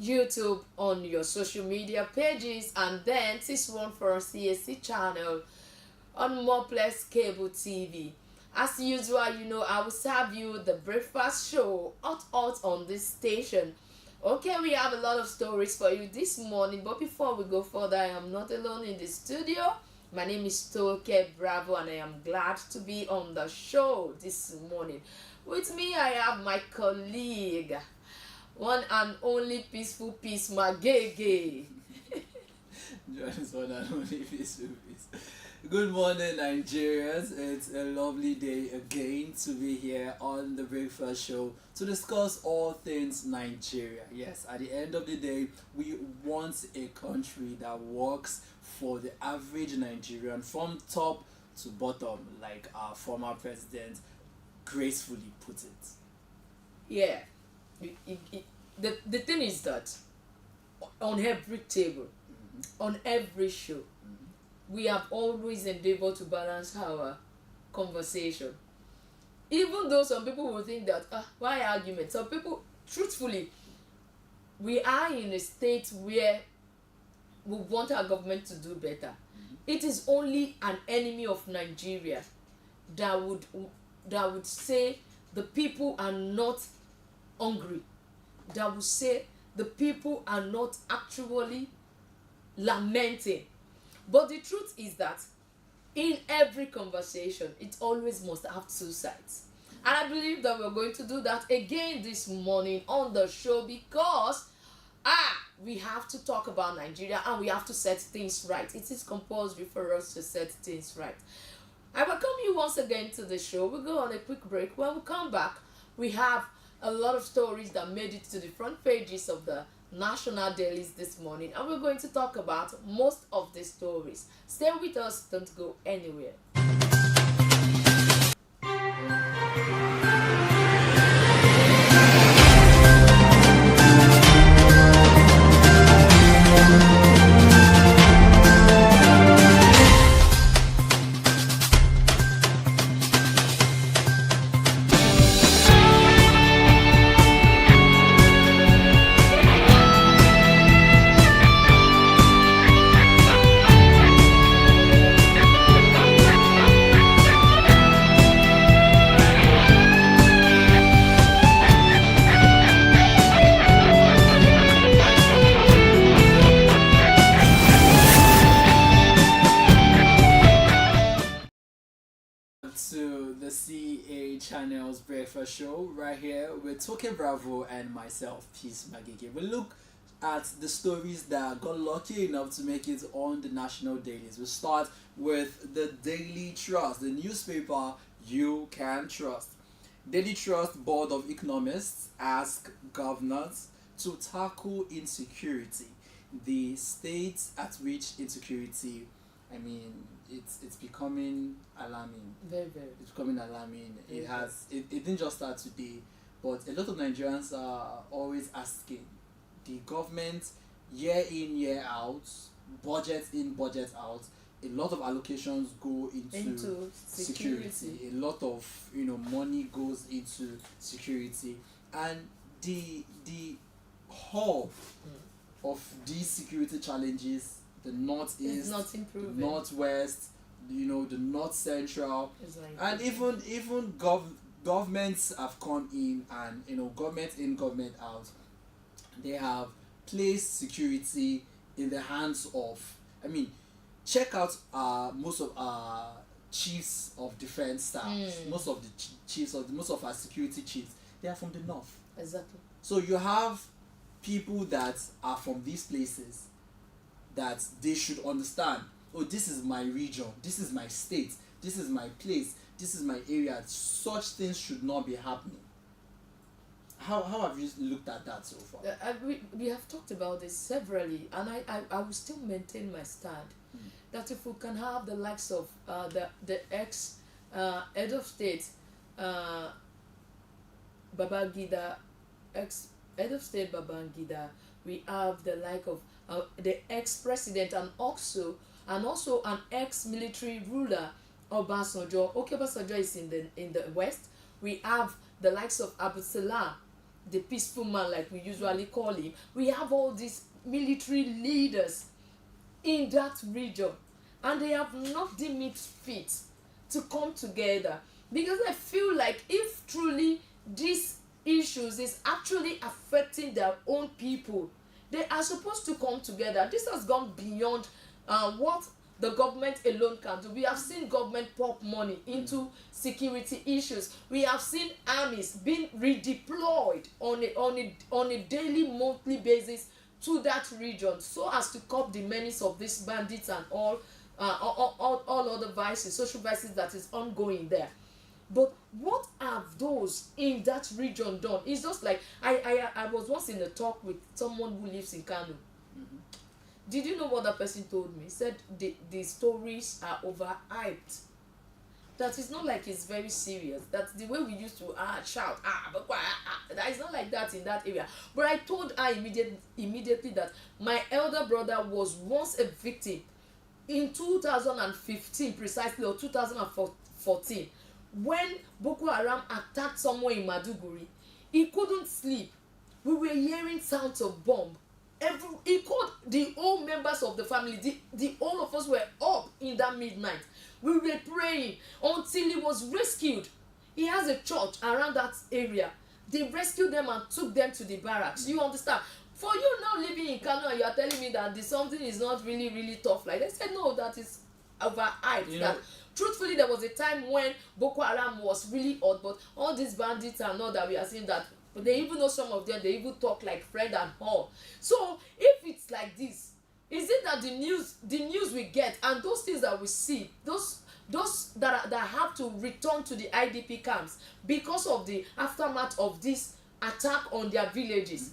YouTube, on your social media pages, and then this one for our CAC channel on Moplex Cable TV. As usual, I will serve you the breakfast show hot on this station. Okay, we have a lot of stories for you this morning, but before we go further, I am not alone in the studio. My name is Toke Bravo, and I am glad to be on the show this morning. With me, I have my colleague, one and only Peaceful Peace Magege. Just one and only peaceful peace. Good morning, Nigerians. It's a lovely day again to be here on the Breakfast Show to discuss all things Nigeria. Yes, at the end of the day, we want a country that works for the average Nigerian from top to bottom, like our former president gracefully put it. Yeah, the thing is that on every table, on every show, we have always endeavored to balance our conversation. Even though some people will think that, why argument? Some people, truthfully, we are in a state where we want our government to do better. It is only an enemy of Nigeria that would say the people are not hungry, that would say the people are not actually lamenting. But the truth is that in every conversation, it always must have two sides. And I believe that we're going to do that again this morning on the show because we have to talk about Nigeria and we have to set things right. It is compulsory for us to set things right. I welcome you once again to the show. We'll go on a quick break. When we come back, we have a lot of stories that made it to the front pages of the national dailies this morning, and we're going to talk about most of the stories. Stay with us, don't go anywhere. To the CA Channel's Breakfast Show right here with Toke Bravo and myself, Peace Magege. We look at the stories that got lucky enough to make it on the national dailies. We start with the Daily Trust, the newspaper you can trust. Daily Trust Board of Economists ask governors to tackle insecurity. The states at which insecurity, it's becoming alarming. Very, very. It's becoming alarming. Very It didn't just start today, but a lot of Nigerians are always asking the government year in, year out, budget in, budget out. A lot of allocations go into security. A lot of money goes into security, and the whole of these security challenges, the northeast, It's not improving. the northwest, the north central, It's like and even governments have come in, and government in, government out. They have placed security in the hands of. Check out most of our chiefs of defense staff. Most of the most of our security chiefs, they are from the north. Exactly. So you have people that are from these places that they should understand. Oh, this is my region. This is my state. This is my place. This is my area. Such things should not be happening. How have you looked at that so far? We have talked about this severally, and I will still maintain my stand that if we can have the likes of the ex head of state Babangida, ex head of state Babangida, we have the like of the ex-president and also an ex-military ruler Obasanjo. Okay, Obasanjo is in the west. We have the likes of Abu Salam the peaceful man, like we usually call him. We have all these military leaders in that region, and they have not deemed it fit to come together, because I feel like if truly these issues is actually affecting their own people, they are supposed to come together. This has gone beyond what the government alone can do. We have seen government pump money into security issues. We have seen armies being redeployed on a daily, monthly basis to that region, so as to curb the menace of these bandits and all other vices, social vices that is ongoing there. But what have those in that region done? It's just like I was once in a talk with someone who lives in Kano. Did you know what that person told me? He said the stories are overhyped. That is not like it's very serious. That's the way we used to shout, that is not like that in that area. But I told her immediately that my elder brother was once a victim in 2015 precisely, or 2014, when Boko Haram attacked somewhere in Maduguri. He couldn't sleep. We were hearing sounds of bomb. He called the whole members of the family. The all of us were up in that midnight. We were praying until he was rescued. He has a church around that area. They rescued them and took them to the barracks. You understand? For you now living in Kano, and you are telling me that something is not really, really tough. Like they said, no, that is overhyped. That truthfully, there was a time when Boko Haram was really hot, but all these bandits and all that we are seeing that. But they even know some of them, they even talk like friend and all. So if it's like this, is it that the news we get and those things that we see, those that have to return to the IDP camps because of the aftermath of this attack on their villages,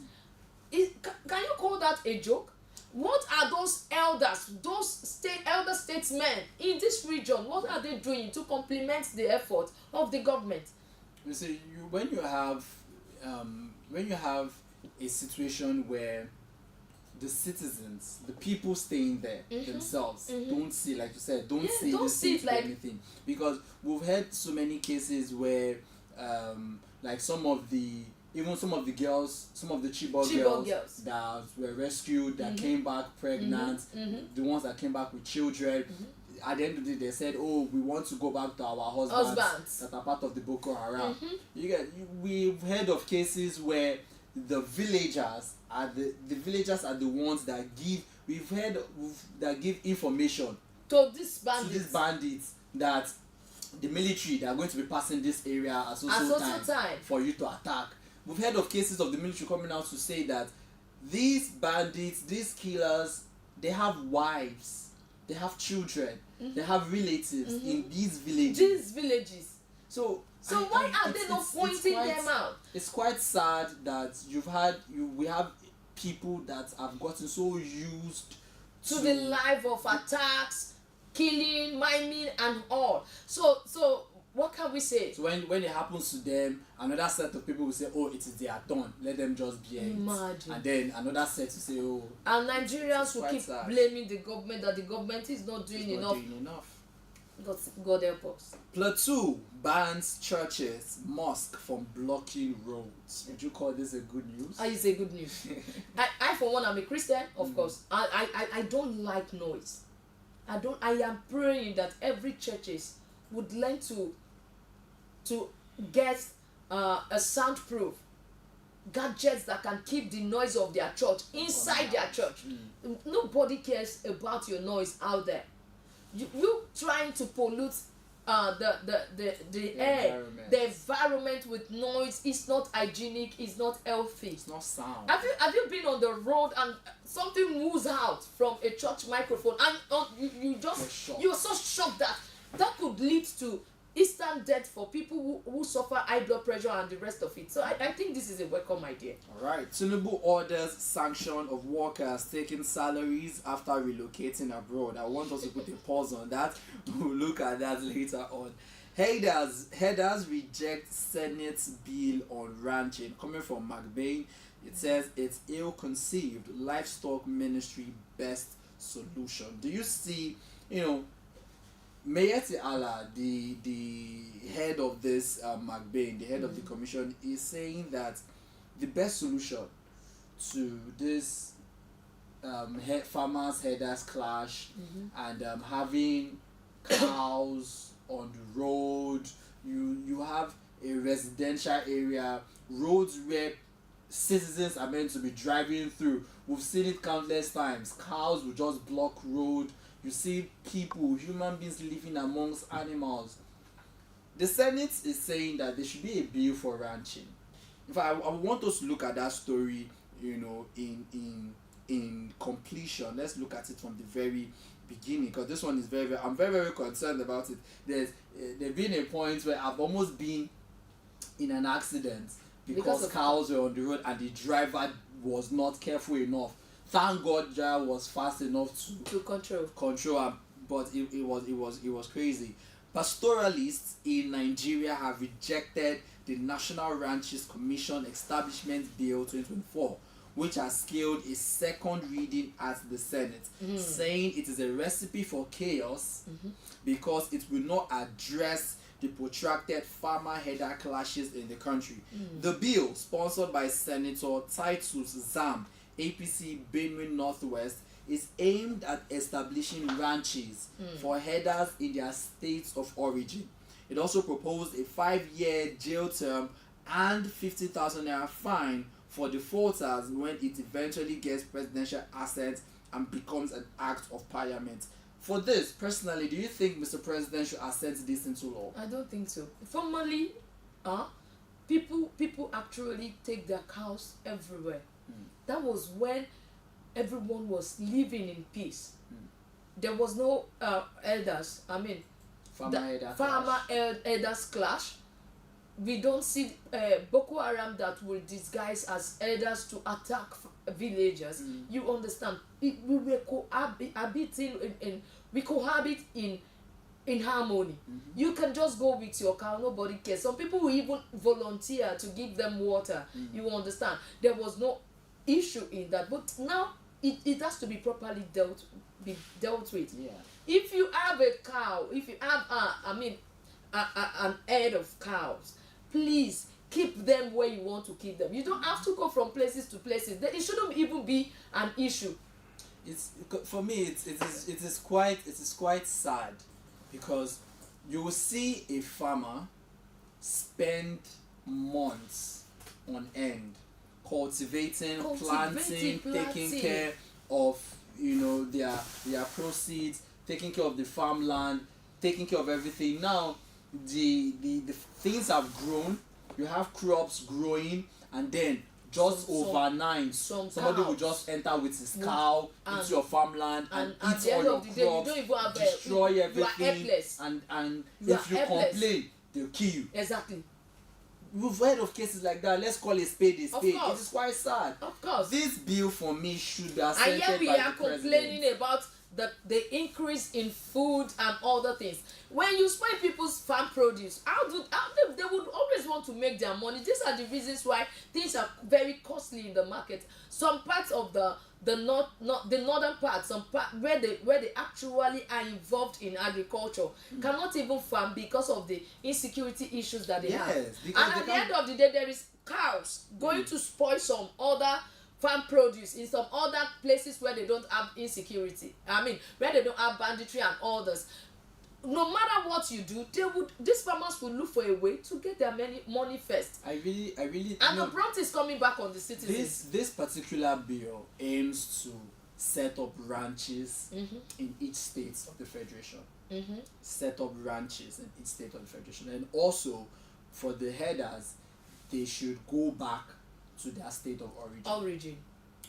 can you call that a joke? What are those elders, those elder statesmen in this region, what are they doing to complement the effort of the government? You see, when you have a situation where the citizens, the people staying there themselves, don't see, like you said, don't see this like anything, because we've had so many cases where like some of the girls, some of the Chibok girls that were rescued, that came back pregnant, the ones that came back with children, at the end of the day they said, oh, we want to go back to our husbands that are part of the Boko Haram. We've heard of cases where the villagers are the ones that give information to these bandits that the military, they are going to be passing this area at so time for you to attack. We've heard of cases of the military coming out to say that these bandits, these killers, they have wives, they have children, they have relatives in these villages. So why are they not pointing them out? It's quite sad that we have people that have gotten so used to the life of attacks, killing, miming, and all. So what can we say? So when it happens to them, another set of people will say, oh, it is their turn, let them just bear it. Imagine. And then another set will say, oh. And Nigerians will keep blaming the government, that the government is not doing enough. God help us. Plateau bans churches, mosque from blocking roads. Would you call this a good news? It's a good news. I for one, I'm a Christian, of course. I don't like noise. I am praying that every churches would learn to get a soundproof gadgets that can keep the noise of their church inside their church. Nobody cares about your noise out there. You trying to pollute the air, the environment with noise is not hygienic, it's not healthy, it's not sound. Have you been on the road and something moves out from a church microphone and you're so shocked that could lead to instant death for people who suffer high blood pressure and the rest of it. So I think this is a welcome idea. Alright, Tinubu orders sanction of workers taking salaries after relocating abroad. I want us to put a pause on that. We'll look at that later on. Headers reject Senate's bill on ranching. Coming from McBain, it says it's ill-conceived. Livestock Ministry best solution. Do you see, Mayeti Allah, the head of this McBain, the head of the commission, is saying that the best solution to this farmers herders clash and having cows on the road. You have a residential area, roads where citizens are meant to be driving through. We've seen it countless times. Cows will just block road. You see people, human beings living amongst animals. The Senate is saying that there should be a bill for ranching. In fact, I want us to look at that story, in completion. Let's look at it from the very beginning, because this one is I'm very concerned about it. There's been a point where I've almost been in an accident because cows were on the road and the driver was not careful enough. Thank God the driver was fast enough to control, but it was crazy. Pastoralists in Nigeria have rejected the National Ranches Commission Establishment Bill 2024, which has scaled a second reading at the Senate, saying it is a recipe for chaos because it will not address the protracted farmer-herder clashes in the country. The bill, sponsored by Senator Titus Zam, APC Benue Northwest, is aimed at establishing ranches for herders in their states of origin. It also proposed a 5-year jail term and 50,000 naira fine for defaulters when it eventually gets presidential assent and becomes an act of parliament. For this, personally, do you think Mr. President should assent this into law? I don't think so. Formerly, people actually take their cows everywhere. That was when everyone was living in peace. There was no elders. I mean, farmer elders clash. We don't see Boko Haram that will disguise as elders to attack villagers. You understand? We were cohabit in harmony. You can just go with your cow, nobody cares. Some people will even volunteer to give them water. You understand? There was no issue in that, but now it has to be properly dealt with. If you have a cow, if you have an herd of cows, please keep them where you want to keep them. You don't have to go from places to places. It shouldn't even be an issue. For me, it is quite sad, because you will see a farmer spend months on end cultivating, planting, taking care of their proceeds, taking care of the farmland, taking care of everything. Now the things have grown, you have crops growing, and then just overnight somebody will just enter with his cow into your farmland and eat all your crops, you don't even have destroy everything, and if you complain, they'll kill you. Exactly. We've heard of cases like that. Let's call a spade a spade. It is quite sad. Of course. This bill for me should be assented by the president. And yet we are complaining about the increase in food and other things. When you spoil people's farm produce, they would always want to make their money. These are the reasons why things are very costly in the market. Some parts of the northern part, where they actually are involved in agriculture, cannot even farm because of the insecurity issues that they have. And at the end of the day, there is cows going to spoil some other farm produce in some other places where they don't have insecurity. I mean, where they don't have banditry and others. No matter what you do, these farmers will look for a way to get their money first. I really and the brunt is coming back on the citizens. This particular bill aims to set up ranches in each state of the federation. Set up ranches in each state of the federation, and also for the herders, they should go back to their state of origin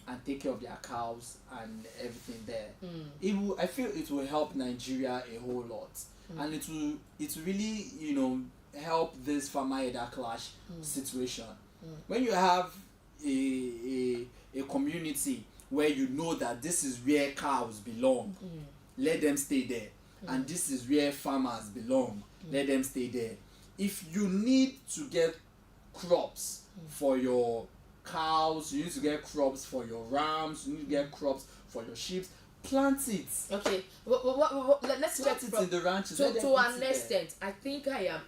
and take care of their cows and everything there. I feel it will help Nigeria a whole lot, and it will really help this farmer-herder clash situation. When you have a community where you know that this is where cows belong, let them stay there, and this is where farmers belong, let them stay there. If you need to get crops for your cows, you need to get crops for your rams, you need to get crops for your sheep, plant it. Okay, let's plant it in the ranches. to an extent. I think I am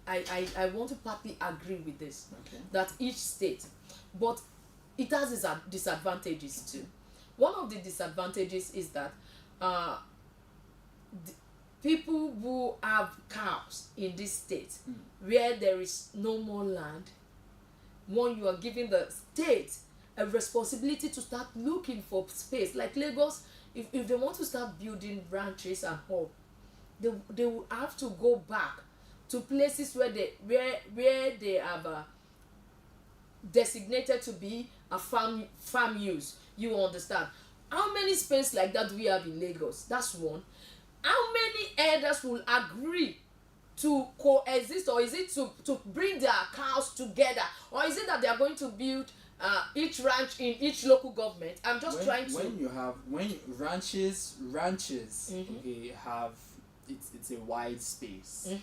I want to partly agree with this. Okay. That each state, but it has its disadvantages too. One of the disadvantages is that people who have cows in this state where there is no more land, one, you are giving the state a responsibility to start looking for space. Like Lagos, if they want to start building ranches and all, they will have to go back to places where they have designated to be a farm use. You understand? How many space like that do we have in Lagos? That's one. How many elders will agree to coexist, or is it to bring their cows together, or is it that they are going to build each ranch in each local government? I'm just trying to. When ranches okay, have it's a wide space.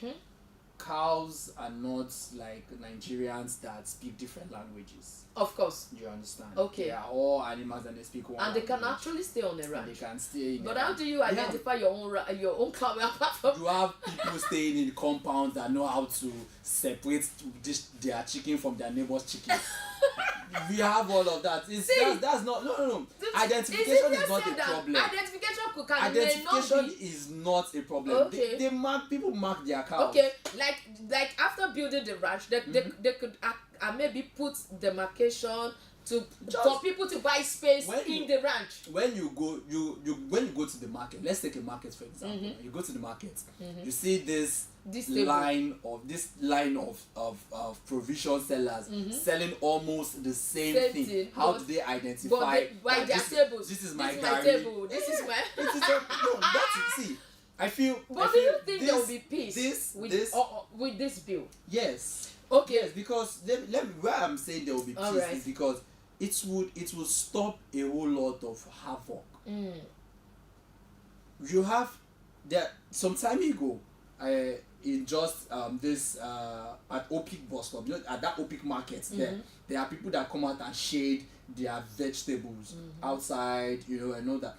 Cows are not like Nigerians that speak different languages. Of course. You understand? Okay. They are all animals and they speak one and language. they can actually stay on the ranch. And they can stay in but the how ranch. do you identify your own cow apart from? You have people staying in compounds that know how to separate their chicken from their neighbor's chicken. We have all of that. That's not no. Identification is not a problem. Identification is not a problem. Okay. People mark their cows. Okay, like after building the ranch, they could maybe put demarcation for people to buy space in the ranch. When you go to the market, let's take a market for example. You go to the market, you see this line of provision sellers selling almost the same thing. How do they identify? By their tables. This is my table. This is my. See. I feel. But do you think there will be peace with this bill? Yes. Okay. Yes, because let me, where I'm saying there will be peace is because it will stop a whole lot of havoc. You have there some time ago, in just this at Opik bus stop, at that Opik market there are people that come out and shade their vegetables outside, and all that.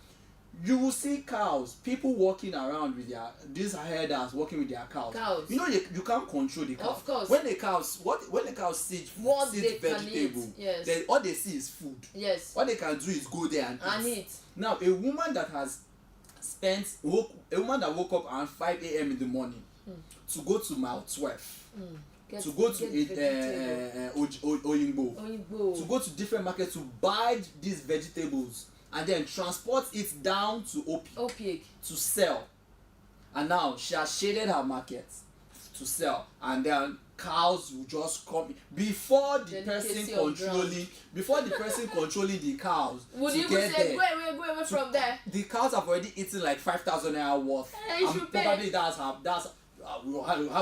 You will see cows, people walking around with these herders walking with their cows. You know you can't control the cows. Of course. When the cows see vegetable, then all they see is food. Yes. What they can do is go there and eat. Now a woman that woke up around 5 a.m. in the morning to go to mile 12. To go to Oyingbo, to go to different markets to buy these vegetables and then transport it down to Opik to sell. And now she has shaded her market to sell, and then cows will just come before the person controlling the cows. Would you even say go away from there? The cows have already eaten like 5,000 naira worth. And probably that's how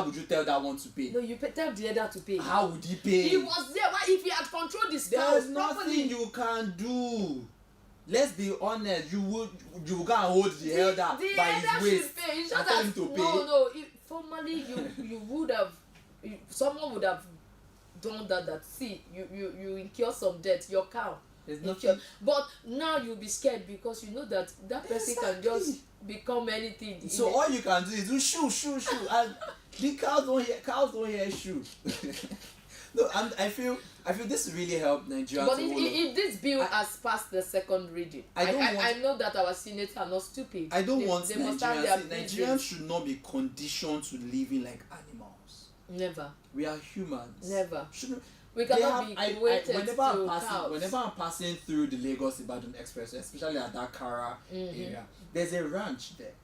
would you tell that one to pay? No, you tell the other to pay. How would he pay? He was there. Why, if he had controlled this cows there's properly? nothing you can do. Let's be honest. You go and hold the elder by his waist and tell him to pay. No. Formally, you would have. Someone would have done that. See, you incur some debt. Your cow. There's nothing. But now you'll be scared because you know that person can just become anything. So all you can do is do shoo, and the cows don't hear shoo. No, and I feel this really helped Nigeria. But if this bill has passed the second reading, I know that our senators are not stupid. I don't want Nigerians should not be conditioned to living like animals. Never. We are humans. Never. Shouldn't we cannot be equated to cows. Whenever I'm passing through the Lagos-Ibadan Express, especially at that Kara area, there's a ranch there.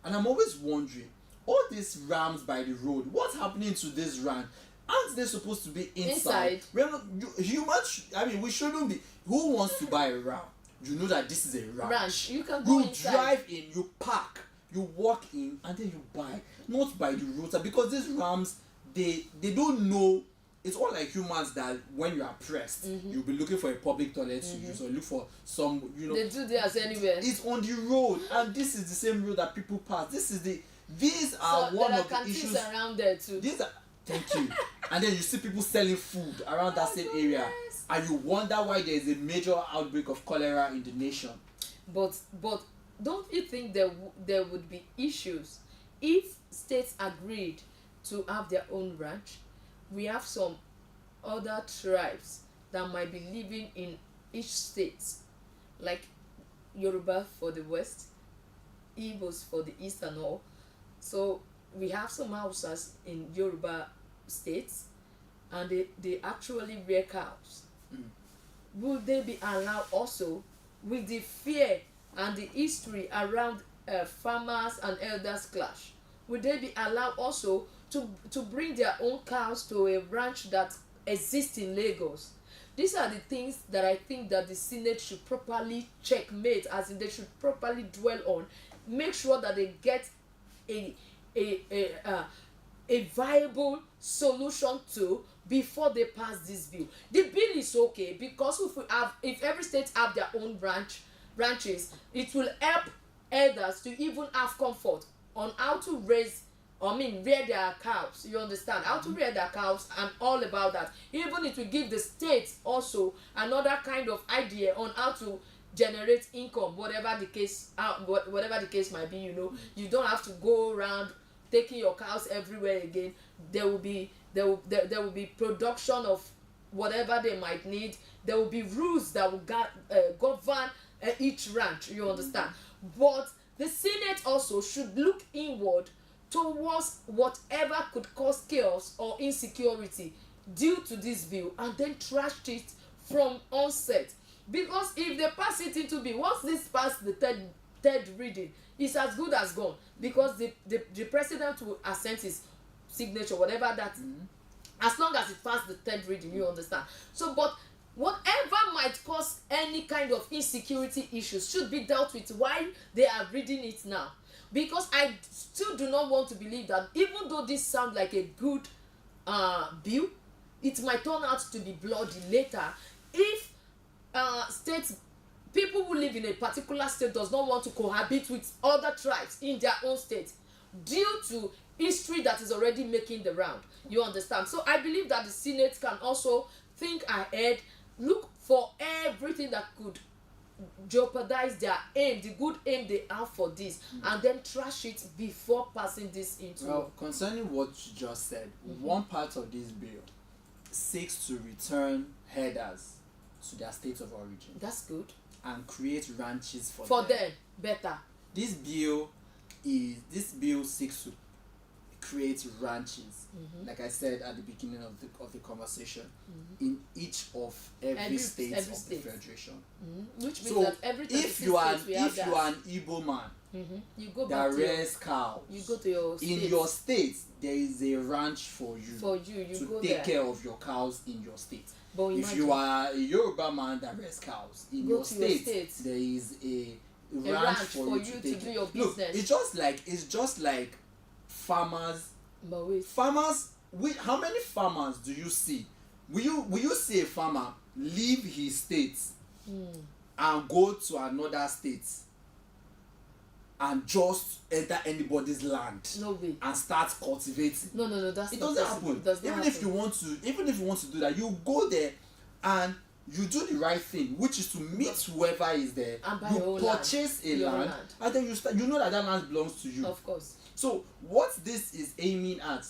And I'm always wondering, all these rams by the road, what's happening to this ranch? Aren't they supposed to be inside? We're not, humans, we shouldn't be. Who wants to buy a ram? You know that this is a ranch. You can go inside. Drive in, you park, you walk in, and then you buy. Not by the roadside. Because these rams, they don't know. It's all like humans that when you are pressed, you'll be looking for a public toilet to use, or look for some, They do theirs anywhere. It's on the road, and this is the same road that people pass. These are one of the issues. There are around there too. Thank you. And then you see people selling food around that same area, and you wonder why there is a major outbreak of cholera in the nation. But don't you think there would be issues if states agreed to have their own ranch. We have some other tribes that might be living in each state, like Yoruba for the west, Igbos for the east and all. So we have some houses in Yoruba states, and they actually rear cows. Will they be allowed also, with the fear and the history around farmers and elders clash, will they be allowed also to bring their own cows to a ranch that exists in Lagos? These are the things that I think that the Senate should properly checkmate, as in they should properly dwell on, make sure that they get a viable solution to before they pass this bill. The bill is okay because if every state have their own ranches, it will help elders to even have comfort on how to rear their cows. You understand? How to rear their cows and all about that. Even it will give the state also another kind of idea on how to generate income, whatever the case might be. You don't have to go around taking your cows everywhere again. There will be production of whatever they might need. There will be rules that will govern each ranch. You understand? But the Senate also should look inward towards whatever could cause chaos or insecurity due to this bill, and then trash it from onset. Because if they pass it into bill, once this pass the third reading, it's as good as gone, because the president will assent his signature, whatever that, as long as it passed the third reading. You understand? So, but whatever might cause any kind of insecurity issues should be dealt with while they are reading it now. Because I still do not want to believe that, even though this sounds like a good bill, it might turn out to be bloody later if people who live in a particular state does not want to cohabit with other tribes in their own state due to history that is already making the round. You understand? So I believe that the Senate can also think ahead, look for everything that could jeopardize their aim, the good aim they have for this, and then trash it before passing this into. Well, concerning what you just said, one part of this bill seeks to return herders to their state of origin. That's good. And create ranches for them. Better. This bill seeks to create ranches, like I said at the beginning of the conversation, in each of every state of the federation. Which means that every time if you are an Igbo man, you go that back rears cows, you go to your state. In your state there is a ranch for you to go take there. care of your cows in your state. But if you are a Yoruba man that rears cows, in your state there is a ranch for you to do your business. Look, it's just like farmers. But wait. Farmers, how many farmers do you see? Will you see a farmer leave his state and go to another state and just enter anybody's land? No way. And start cultivating? No, it doesn't happen. Even if you want to do that, you go there and you do the right thing, which is to meet whoever is there. And buy you purchase a land, and then you know that land belongs to you. Of course. So what this is aiming at,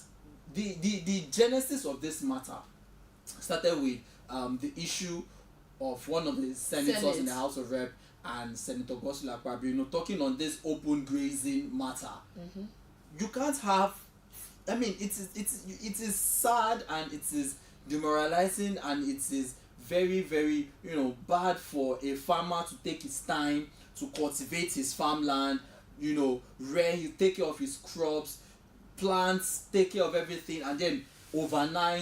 the genesis of this matter started with the issue of one of the senators in the House of Rep and Senator Godswill Akpabio, talking on this open grazing matter. You can't have, I mean, it is sad, and it is demoralizing, and it is very, very bad for a farmer to take his time to cultivate his farmland, take care of his crops, plants, take care of everything, and then overnight